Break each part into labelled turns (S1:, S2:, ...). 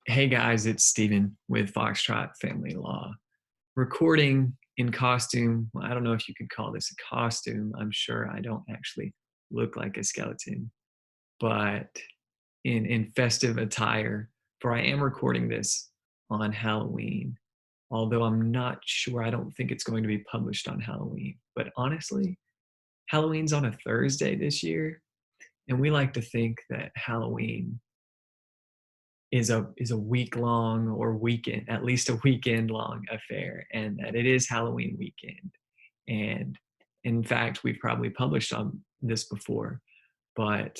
S1: Hey guys, it's Steven with Foxtrot Family Law. Recording in costume. Well, I don't know if you could call this a costume. I'm sure I don't actually look like a skeleton, but in festive attire, for I am recording this on Halloween. Although I'm not sure, I don't think it's going to be published on Halloween. But honestly, Halloween's on a Thursday this year, and we like to think that Halloween is a week long or weekend, at least a weekend long affair, and that it is Halloween weekend. And in fact, we've probably published on this before, but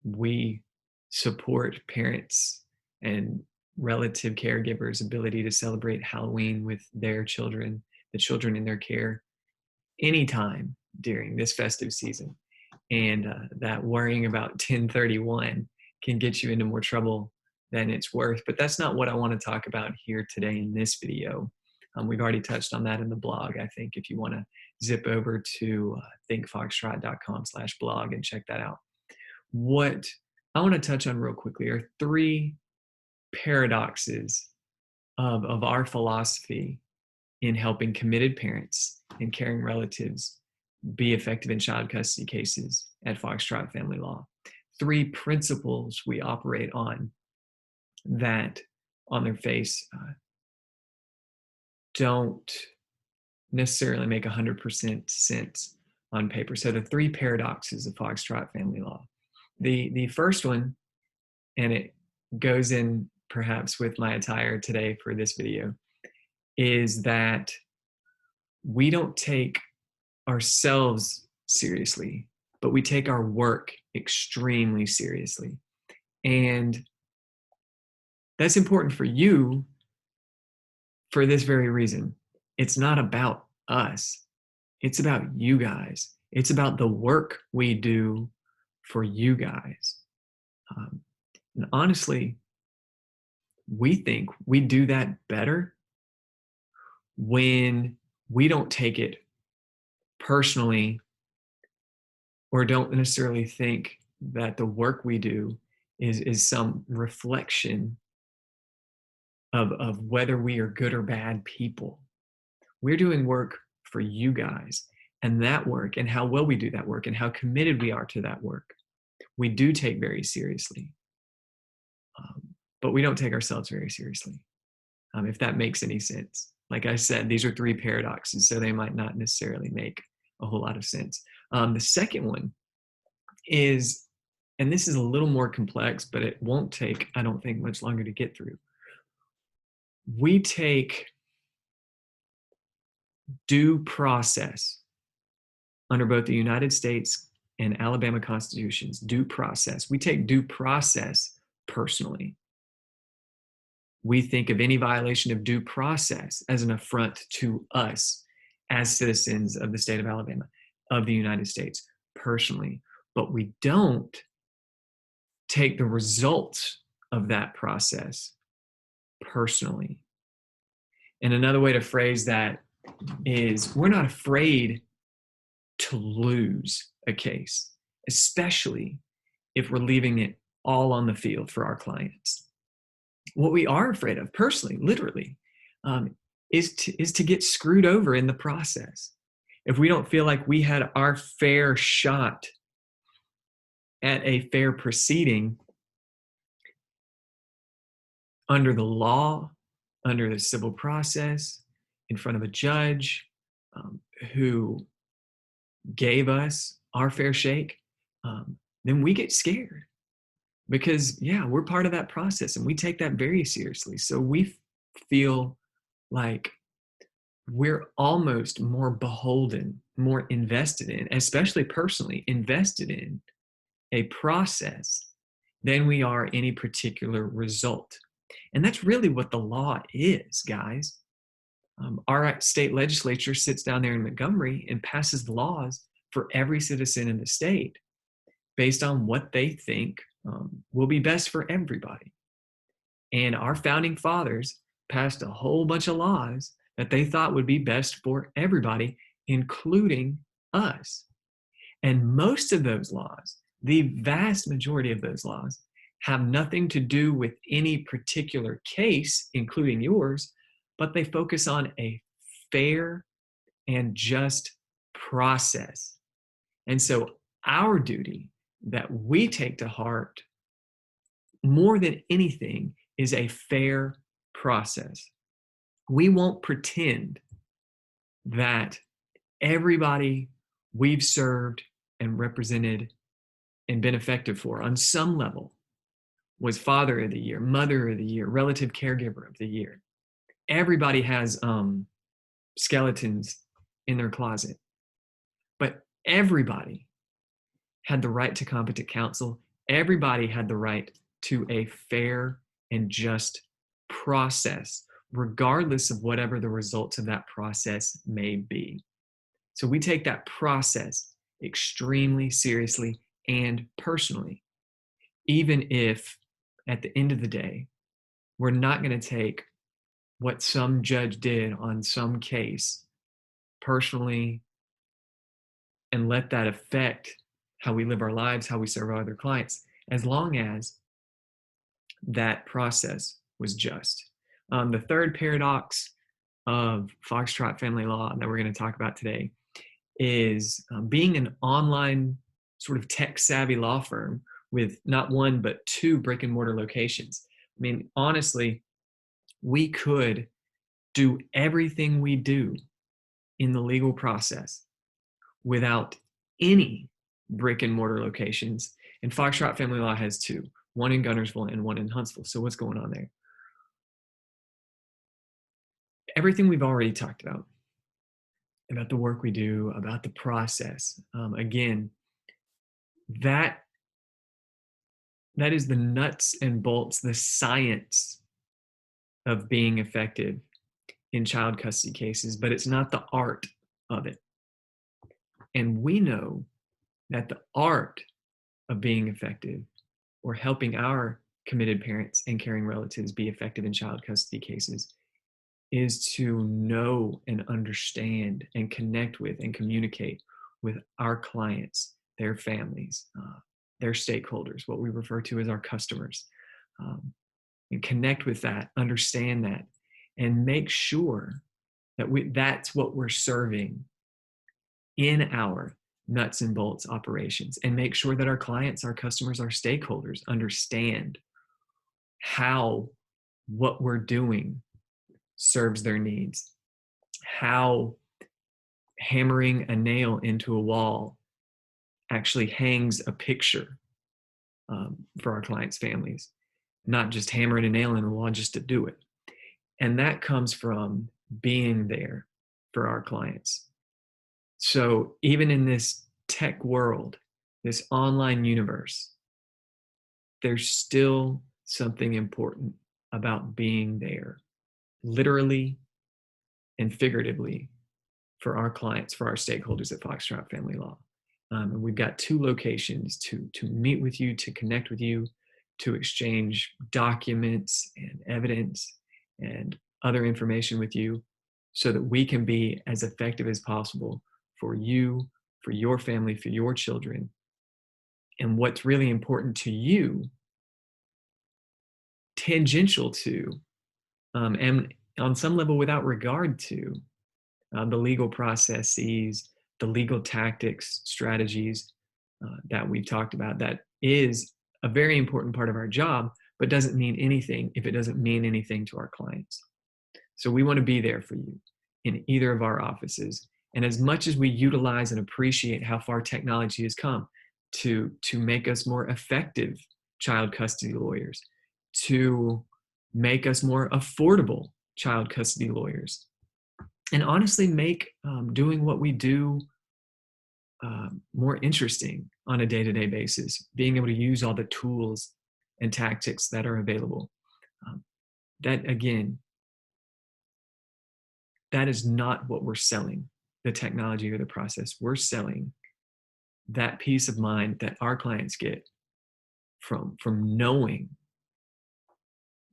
S1: we support parents and relative caregivers' ability to celebrate Halloween with their children, the children in their care, anytime during this festive season. And that worrying about 1031 can get you into more trouble than it's worth. But that's not what I want to talk about here today in this video. We've already touched on that in the blog. I think if you want to zip over to thinkfoxtrot.com/blog and check that out. What I want to touch on real quickly are three paradoxes of our philosophy in helping committed parents and caring relatives be effective in child custody cases at Foxtrot Family Law. Three principles we operate on that, on their face, don't necessarily make 100% sense on paper. So the three paradoxes of Foxtrot Family Law. The first one, and it goes in perhaps with my attire today for this video, is that we don't take ourselves seriously, but we take our work extremely seriously. And that's important for you for this very reason. It's not about us. It's about you guys. It's about the work we do for you guys. And honestly, we think we do that better when we don't take it personally, or don't necessarily think that the work we do is some reflection of whether we are good or bad people. We're doing work for you guys, and that work, and how well we do that work, and how committed we are to that work, we do take very seriously. But we don't take ourselves very seriously, if that makes any sense. Like I said, these are three paradoxes, so they might not necessarily make a whole lot of sense. The second one is, and this is a little more complex, but it won't take, I don't think, much longer to get through. We take due process under both the United States and Alabama constitutions, due process. We take due process personally. We think of any violation of due process as an affront to us as citizens of the state of Alabama, of the United States, personally. But we don't take the results of that process personally. And another way to phrase that is, we're not afraid to lose a case, especially if we're leaving it all on the field for our clients. What we are afraid of, personally, literally, is to get screwed over in the process. If we don't feel like we had our fair shot at a fair proceeding under the law, under the civil process, in front of a judge who gave us our fair shake, then we get scared. Because, yeah, we're part of that process, and we take that very seriously. So we feel like we're almost more beholden, more invested in, especially personally, invested in a process than we are any particular result. And that's really what the law is, guys. Our state legislature sits down there in Montgomery and passes laws for every citizen in the state based on what they think will be best for everybody. And our founding fathers passed a whole bunch of laws that they thought would be best for everybody, including us. And most of those laws, the vast majority of those laws, have nothing to do with any particular case, including yours, but they focus on a fair and just process. And so our duty that we take to heart more than anything is a fair process. We won't pretend that everybody we've served and represented and been effective for on some level was Father of the Year, Mother of the Year, Relative Caregiver of the Year. Everybody has skeletons in their closet, but everybody had the right to competent counsel. Everybody had the right to a fair and just process, regardless of whatever the results of that process may be. So we take that process extremely seriously and personally, even if at the end of the day, we're not going to take what some judge did on some case personally and let that affect how we live our lives, how we serve our other clients, as long as that process was just. The third paradox of Foxtrot Family Law that we're going to talk about today is being an online sort of tech-savvy law firm with not one but two brick-and-mortar locations. I mean, honestly, we could do everything we do in the legal process without any brick-and-mortar locations. And Foxtrot Family Law has two, one in Gunnersville and one in Huntsville. So what's going on there? Everything we've already talked about the work we do, about the process. Again, that is the nuts and bolts, the science of being effective in child custody cases, but it's not the art of it. And we know that the art of being effective or helping our committed parents and caring relatives be effective in child custody cases is to know and understand and connect with and communicate with our clients, their families, their stakeholders, what we refer to as our customers, and connect with that, understand that, and make sure that that's what we're serving in our nuts and bolts operations, and make sure that our clients, our customers, our stakeholders understand how what we're doing serves their needs, how hammering a nail into a wall actually hangs a picture for our clients' families, not just hammering a nail in the wall just to do it. And that comes from being there for our clients. So even in this tech world, this online universe, there's still something important about being there, literally and figuratively, for our clients, for our stakeholders at Foxtrot Family Law. And we've got two locations to meet with you, to connect with you, to exchange documents and evidence and other information with you so that we can be as effective as possible for you, for your family, for your children. And what's really important to you, tangential to, and on some level without regard to, the legal processes, the legal tactics, strategies that we've talked about. That is a very important part of our job, but doesn't mean anything if it doesn't mean anything to our clients. So we want to be there for you in either of our offices. And as much as we utilize and appreciate how far technology has come to make us more effective child custody lawyers, to make us more affordable child custody lawyers, and honestly make doing what we do more interesting on a day-to-day basis, being able to use all the tools and tactics that are available. That, again, that is not what we're selling, the technology or the process. We're selling that peace of mind that our clients get from knowing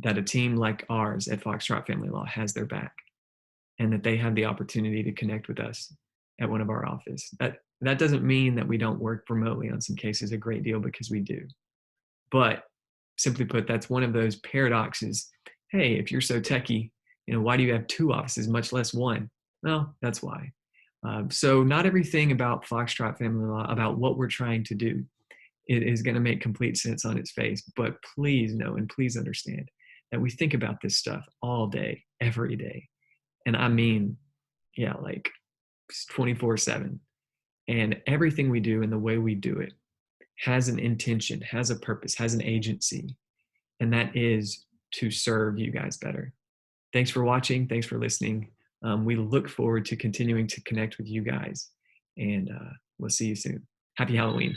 S1: that a team like ours at Foxtrot Family Law has their back, and that they have the opportunity to connect with us at one of our offices. That doesn't mean that we don't work remotely on some cases a great deal, because we do. But simply put, that's one of those paradoxes. Hey, if you're so techie, why do you have two offices, much less one? Well, that's why. So not everything about Foxtrot Family Law, about what we're trying to do, it is going to make complete sense on its face. But please know and please understand that we think about this stuff all day, every day. And I mean, yeah, like 24/7. And everything we do and the way we do it has an intention, has a purpose, has an agency. And that is to serve you guys better. Thanks for watching. Thanks for listening. We look forward to continuing to connect with you guys. And we'll see you soon. Happy Halloween.